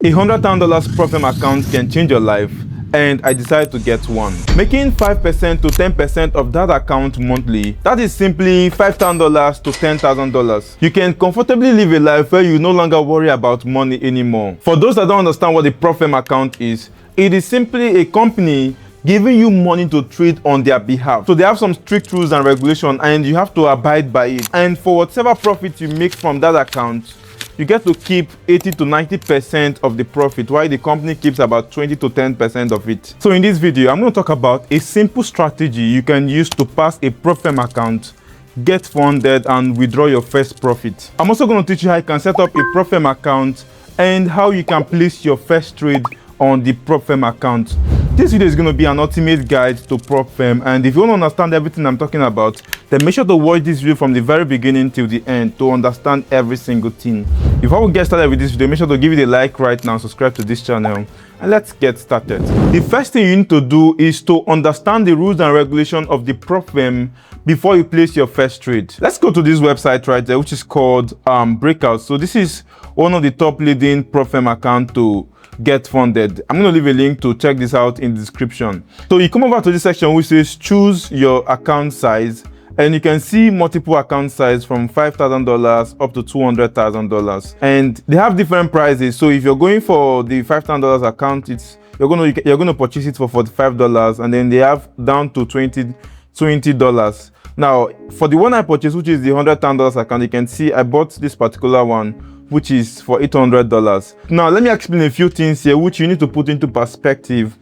$100,000 propfirm account can change your life, and I decided to get one. Making 5% to 10% of that account monthly, that is simply $5,000 to $10,000. You can comfortably live a life where you no longer worry about money anymore. For those that don't understand what the propfirm account is, it is simply a company giving you money to trade on their behalf. So they have some strict rules and regulations, and you have to abide by it. And for whatever profit you make from that account, you get to keep 80 to 90% of the profit, while the company keeps about 20 to 10% of it. So in this video, I'm going to talk about a simple strategy you can use to pass a propfirm account, get funded, and withdraw your first profit. I'm also going to teach you how you can set up a propfirm account and how you can place your first trade on the propfirm account. This video is going to be an ultimate guide to propfirm, and if you want to understand everything I'm talking about, then make sure to watch this video from the very beginning till the end to understand every single thing. Before we get started with this video, make sure to give it a like right now, subscribe to this channel, and let's get started. The first thing you need to do is to understand the rules and regulations of the propfirm before you place your first trade. Let's go to this website right there, which is called Breakout. So this is one of the top leading propfirm accounts to get funded. I'm going to leave a link to check this out in the description. So you come over to this section which says choose your account size, and you can see multiple account size from $5,000 up to $200,000, and they have different prices. So if you're going for the $5,000 account, you're going to purchase it for $45, and then they have down to $20. Now for the one I purchased, which is the $100,000 account, you can see I bought this particular one, which is for $800. Now let me explain a few things here which you need to put into perspective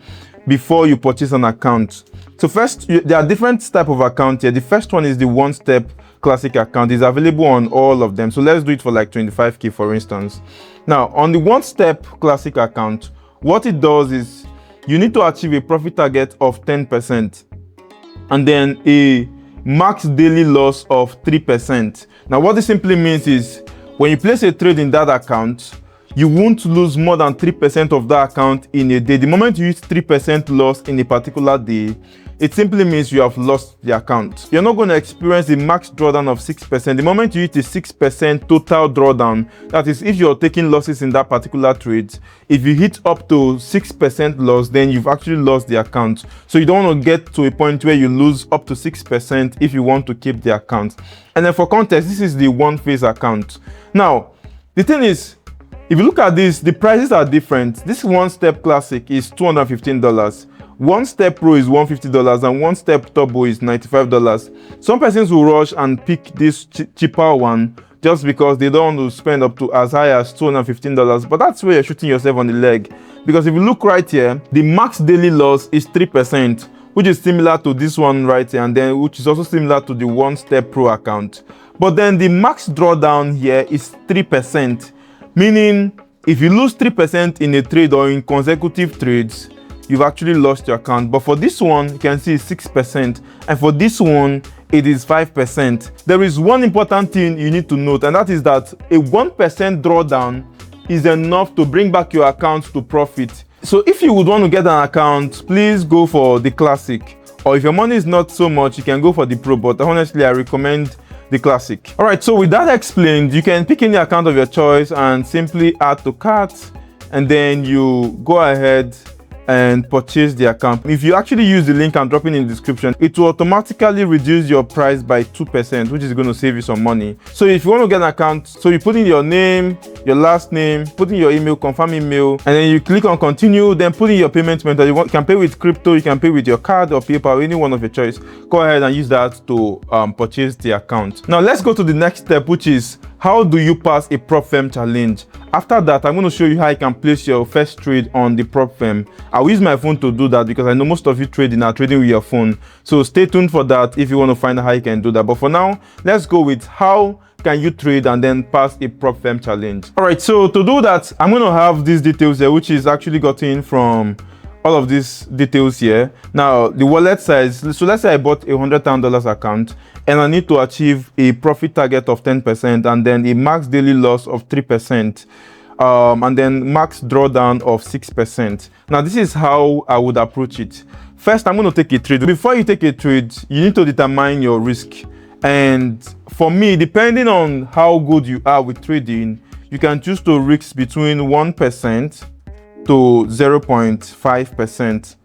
before you purchase an account. So first, there are different types of accounts here. The first one is the one-step classic account. It's available on all of them. So let's do it for like 25k for instance. Now on the one-step classic account, what it does is you need to achieve a profit target of 10% and then a max daily loss of 3%. Now what this simply means is when you place a trade in that account, you won't lose more than 3% of that account in a day. The moment you hit 3% loss in a particular day, it simply means you have lost the account. You're not going to experience the max drawdown of 6%. The moment you hit a 6% total drawdown, that is if you're taking losses in that particular trade, if you hit up to 6% loss, then you've actually lost the account. So you don't want to get to a point where you lose up to 6% if you want to keep the account. And then for context, this is the one phase account. Now, the thing is, if you look at this, the prices are different. This one step classic is $215. One step pro is $150, and one step turbo is $95. Some persons will rush and pick this cheaper one just because they don't want to spend up to as high as $215, but that's where you're shooting yourself on the leg. Because if you look right here, the max daily loss is 3%, which is similar to this one right here, and then which is also similar to the one step pro account. But then the max drawdown here is 3%, meaning if you lose 3% in a trade or in consecutive trades, you've actually lost your account. But for this one, you can see 6%, and for this one, it is 5%. There is one important thing you need to note, and that is that a 1% drawdown is enough to bring back your account to profit. So if you would want to get an account, please go for the classic, or if your money is not so much, you can go for the pro, but honestly I recommend the classic. All right, so with that explained, you can pick any account of your choice and simply add to cart, and then you go ahead and purchase the account. If you actually use the link I'm dropping in the description, it will automatically reduce your price by 2%, which is going to save you some money. So if you want to get an account, so you put in your name, your last name, put in your email, confirm email, and then you click on continue, then put in your payment method. You can pay with crypto, you can pay with your card or PayPal, any one of your choice. Go ahead and use that to purchase the account. Now let's go to the next step, which is how do you pass a propfirm challenge? After that, I'm going to show you how you can place your first trade on the propfirm. I'll use my phone to do that because I know most of you are trading with your phone. So stay tuned for that if you want to find out how you can do that. But for now, let's go with how can you trade and then pass a propfirm challenge. All right, so to do that, I'm going to have these details here, which is actually gotten from all of these details here. Now the wallet size, so let's say I bought a $100,000 account and I need to achieve a profit target of 10% and then a max daily loss of 3%, and then max drawdown of 6%. Now this is how I would approach it. First, I'm going to take a trade. Before you take a trade, you need to determine your risk. And for me, depending on how good you are with trading, you can choose to risk between 1% to 0.5%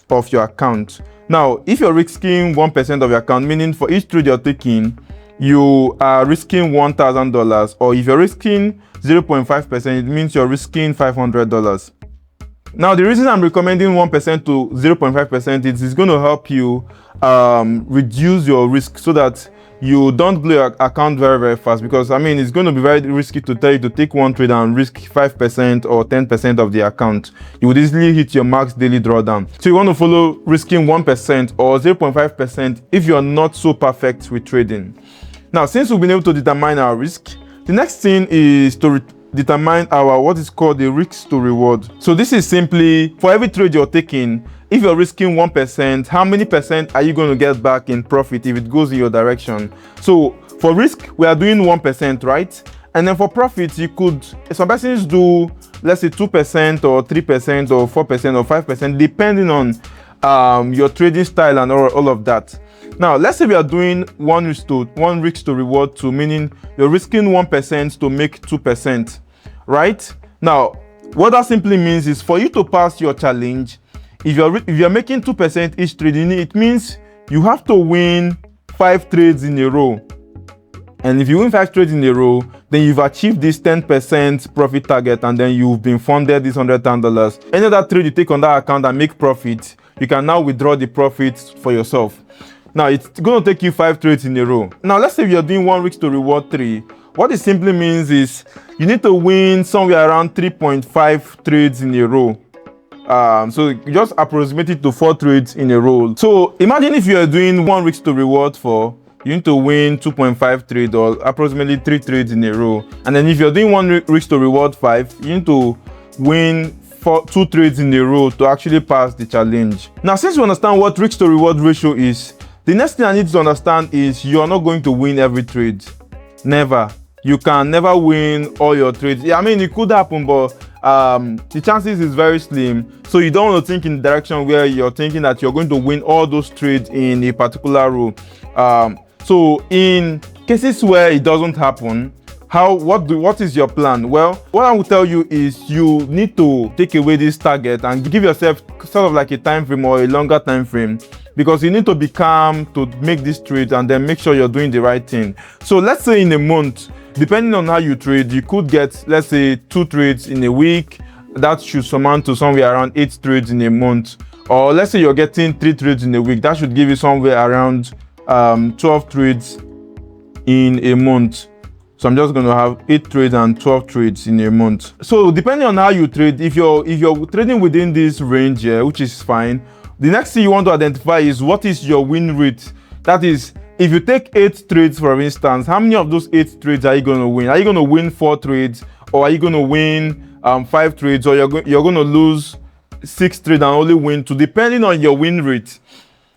of your account. Now, if you're risking 1% of your account, meaning for each trade you're taking, you are risking $1,000, or if you're risking 0.5%, it means you're risking $500. Now, the reason I'm recommending 1% to 0.5% is it's going to help you reduce your risk so that you don't blow your account very fast, because it's going to be very risky to tell you to take one trade and risk 5% or 10% of the account. You would easily hit your max daily drawdown. So you want to follow risking 1% or 0.5% if you're not so perfect with trading. Now, since we've been able to determine our risk, the next thing is to determine our what is called the risk to reward. So this is simply for every trade you're taking, if you're risking 1%, how many percent are you going to get back in profit if it goes in your direction? So for risk, we are doing 1%, right? And then for profit, you could, some persons do, let's say 2% or 3% or 4% or 5%, depending on your trading style and all of that. Now, let's say we are doing one risk to reward 2, meaning you're risking 1% to make 2%, right? Now, what that simply means is for you to pass your challenge, if you're making 2% each trade, it means you have to win 5 trades in a row. And if you win 5 trades in a row, then you've achieved this 10% profit target, and then you've been funded this $100,000. Any other trade you take on that account and make profit, you can now withdraw the profits for yourself. Now, it's going to take you 5 trades in a row. Now, let's say you're doing 1 risk to reward 3. What it simply means is you need to win somewhere around 3.5 trades in a row. So you just approximate it to 4 trades in a row. So imagine if you are doing 1 risk to reward 4, you need to win 2.5 trades or approximately 3 trades in a row. And then if you're doing 1 risk to reward 5, you need to win 2 trades in a row to actually pass the challenge. Now, since you understand what risk to reward ratio is, the next thing I need to understand is you are not going to win every trade. Never. You can never win all your trades. It could happen, but the chances is very slim. So you don't want to think in the direction where you're thinking that you're going to win all those trades in a particular row. So in cases where it doesn't happen, what is your plan? Well, what I will tell you is you need to take away this target and give yourself sort of like a time frame or a longer time frame, because you need to be calm to make this trade and then make sure you're doing the right thing. So let's say in a month, depending on how you trade, you could get, let's say, 2 trades in a week. That should amount to somewhere around 8 trades in a month. Or let's say you're getting 3 trades in a week. That should give you somewhere around 12 trades in a month. So I'm just going to have 8 trades and 12 trades in a month. So depending on how you trade, if you're trading within this range here, which is fine, the next thing you want to identify is what is your win rate. That is, if you take 8 trades, for instance, how many of those 8 trades are you going to win? Are you going to win 4 trades, or are you going to win 5 trades, or you're going to lose 6 trades and only win 2, depending on your win rate.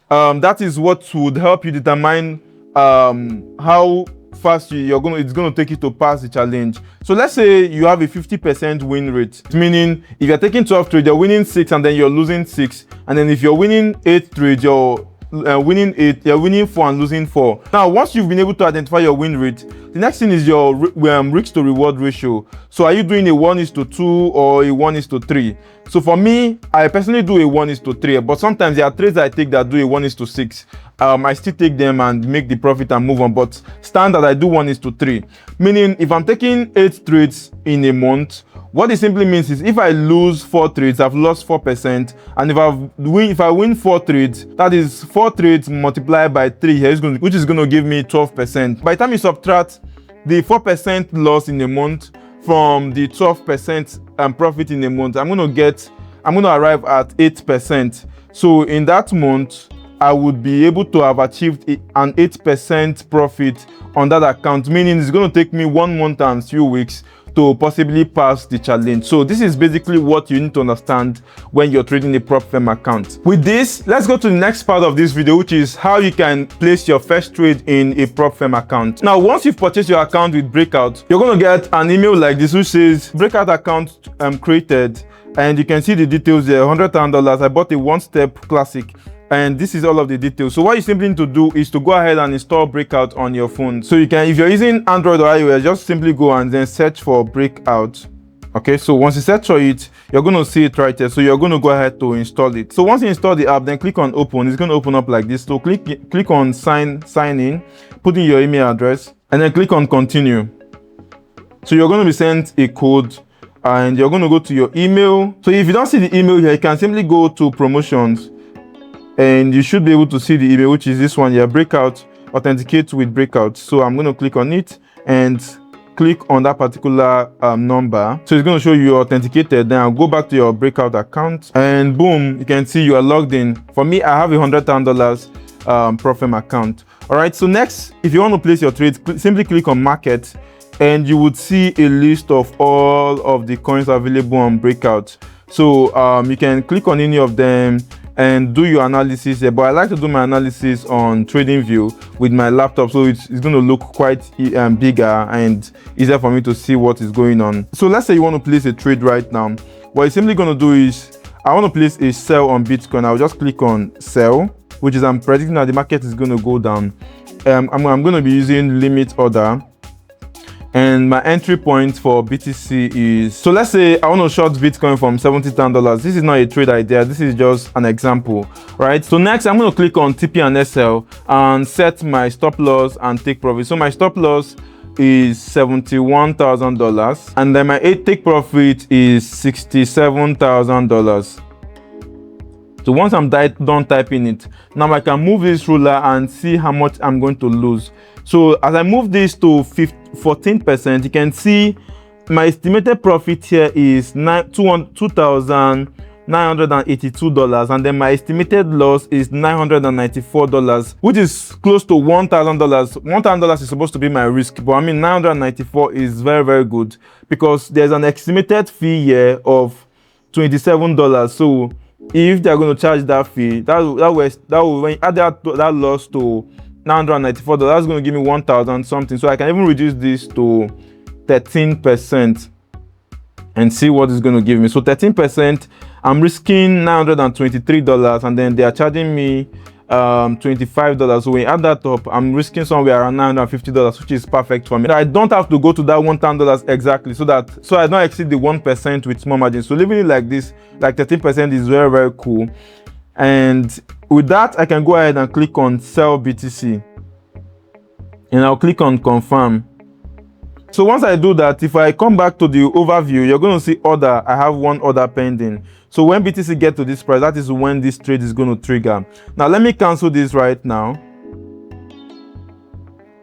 That is what would help you determine how fast it's going to take you to pass the challenge. So let's say you have a 50% win rate, meaning if you're taking 12 trades, you're winning 6 and then you're losing 6. And then if you're winning 8 trades, you're winning 8, you're winning 4 and losing 4. Now, once you've been able to identify your win rate, the next thing is your risk to reward ratio. So are you doing a 1:2 or a 1:3? So for me, I personally do a 1:3, but sometimes there are trades I take that do a 1:6. I still take them and make the profit and move on, but standard I do 1:3. Meaning if I'm taking 8 trades in a month, what it simply means is if I lose 4 trades, I've lost 4%. And if I win 4 trades, that is 4 trades multiplied by 3 here, which is going to give me 12%. By the time you subtract the 4% loss in a month from the 12% profit in a month, I'm going to arrive at 8%. So in that month, I would be able to have achieved an 8% profit on that account, meaning it's going to take me 1 month and few weeks to possibly pass the challenge. So this is basically what you need to understand when you're trading a propfirm account. With this, let's go to the next part of this video, which is how you can place your first trade in a propfirm account. Now, once you've purchased your account with Breakout, you're going to get an email like this which says Breakout account created, and you can see the details there. $100,000. I bought a 1-step classic. and this is all of the details. So what you simply need to do is to go ahead and install Breakout on your phone. So you can, if you're using Android or iOS, just simply go and then search for Breakout. Okay, so once you search for it, you're going to see it right here. So you're going to go ahead to install it. So once you install the app, then click on open. It's going to open up like this. So click on sign in, put in your email address, and then click on continue. So you're going to be sent a code, and you're going to go to your email. So if you don't see the email here, you can simply go to promotions, and you should be able to see the email, which is this one here, Breakout, authenticate with Breakout. So I'm going to click on it and click on that particular number. So it's going to show you authenticated. Then I'll go back to your Breakout account, and boom, you can see you are logged in. For me, I have $100,000 propfirm account. All right, so next, if you want to place your trades, simply click on market, and you would see a list of all of the coins available on Breakout. So you can click on any of them and do your analysis there, but I like to do my analysis on TradingView with my laptop, so it's going to look quite bigger and easier for me to see what is going on. So let's say you want to place a trade right now. What you're simply going to do is, I want to place a sell on Bitcoin. I'll just click on sell, which is I'm predicting that the market is going to go down. I'm going to be using limit order, and my entry point for BTC is, so let's say I want to short Bitcoin from $70,000. This is not a trade idea, this is just an example, right? So next I'm going to click on TP and SL and set my stop loss and take profit. So my stop loss is $71,000, and then my take profit is $67,000. So once I'm done typing it, now I can move this ruler and see how much I'm going to lose. So as I move this to 14%, you can see my estimated profit here is $2,982, and then my estimated loss is $994, which is close to $1,000. $1,000 is supposed to be my risk, but I mean $994 is very, very good, because there's an estimated fee here of $27. So if they're going to charge that fee, that will when you add that loss to $994, that's going to give me 1,000 something. So I can even reduce this to 13% and see what it's going to give me. So 13%, I'm risking $923, and then they are charging me $25. So when you add that up, I'm risking somewhere around $950, which is perfect for me. I don't have to go to that $1,000 exactly, so I don't exceed the 1% with small margin. So leaving it like this, like 13%, is very, very cool. And with that, I can go ahead and click on sell BTC, and I'll click on confirm. So once I do that, if I come back to the overview, you're going to see order. I have one order pending. So when BTC gets to this price, that is when this trade is going to trigger. Now let me cancel this right now,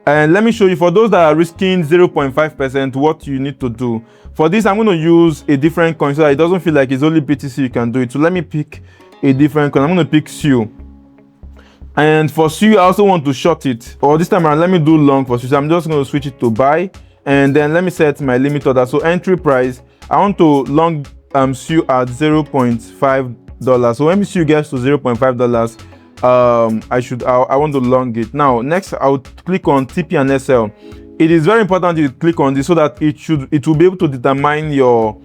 and let me show you, for those that are risking 0.5%, what you need to do. For this, I'm going to use a different coin so that it doesn't feel like it's only BTC you can do it. So let me pick a different coin. I'm going to pick SU. And for SU, I also want to short it. Or this time around, let me do long for SU. So I'm just going to switch it to buy. And then let me set my limit order. So entry price, I want to long SU at $0.5. So when SU gets to $0.5, I want to long it. Now, next, I'll click on TP and SL. It is very important you click on this so that it will be able to determine your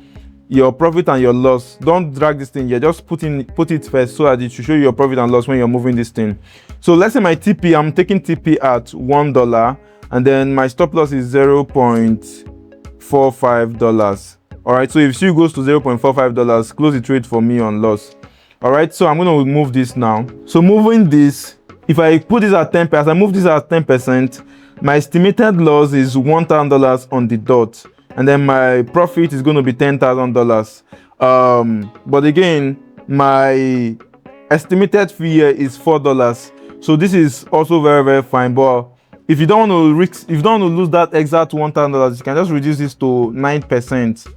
profit and your loss. Don't drag this thing here, just put it first so that it should show you your profit and loss when you're moving this thing. So let's say my TP, I'm taking TP at $1, and then my stop loss is $0.45. All right, so if SU goes to $0.45, close the trade for me on loss. All right, so I'm going to move this now. So moving this, if I put this at 10%, as I move this at 10%, my estimated loss is $1,000 on the dot, and then my profit is going to be $10,000. But again, my estimated fee here is $4. So this is also very, very fine. But if you don't want to risk, if you don't want to lose that exact $1,000, you can just reduce this to 9%.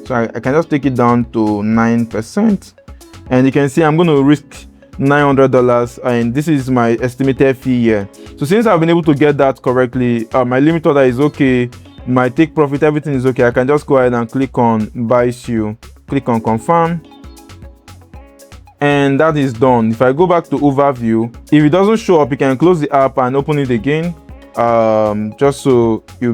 So I can just take it down to 9, and you can see I'm going to risk $900, and this is my estimated fee here. So since I've been able to get that correctly, my limit order is okay, my take profit, everything is okay, I can just go ahead and click on buy SU, click on confirm, and that is done. If I go back to overview, if it doesn't show up, you can close the app and open it again, just so you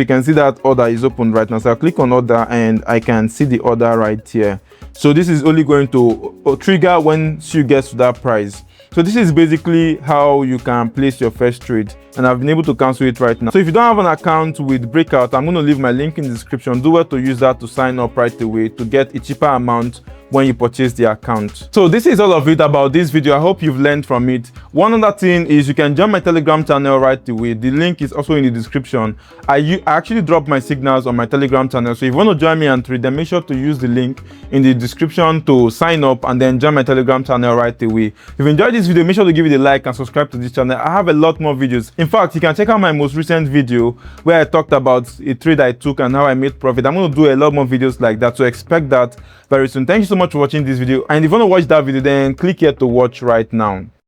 can see that order is open right now. So I click on order, and I can see the order right here. So this is only going to trigger when SU gets to that price. So this is basically how you can place your first trade, and I've been able to cancel it right now. So if you don't have an account with Breakout, I'm going to leave my link in the description. Do well to use that to sign up right away to get a cheaper amount when you purchase the account. So this is all of it about this video. I hope you've learned from it. One other thing is you can join my Telegram channel right away. The link is also in the description. I actually drop my signals on my Telegram channel, so if you want to join me and trade, then make sure to use the link in the description to sign up and then join my Telegram channel right away. If you enjoyed this video, make sure to give it a like and subscribe to this channel. I have a lot more videos. In fact, you can check out my most recent video where I talked about a trade I took and how I made profit. I'm going to do a lot more videos like that, so expect that very soon. Thank you so much for watching this video, and if you want to watch that video, then click here to watch right now.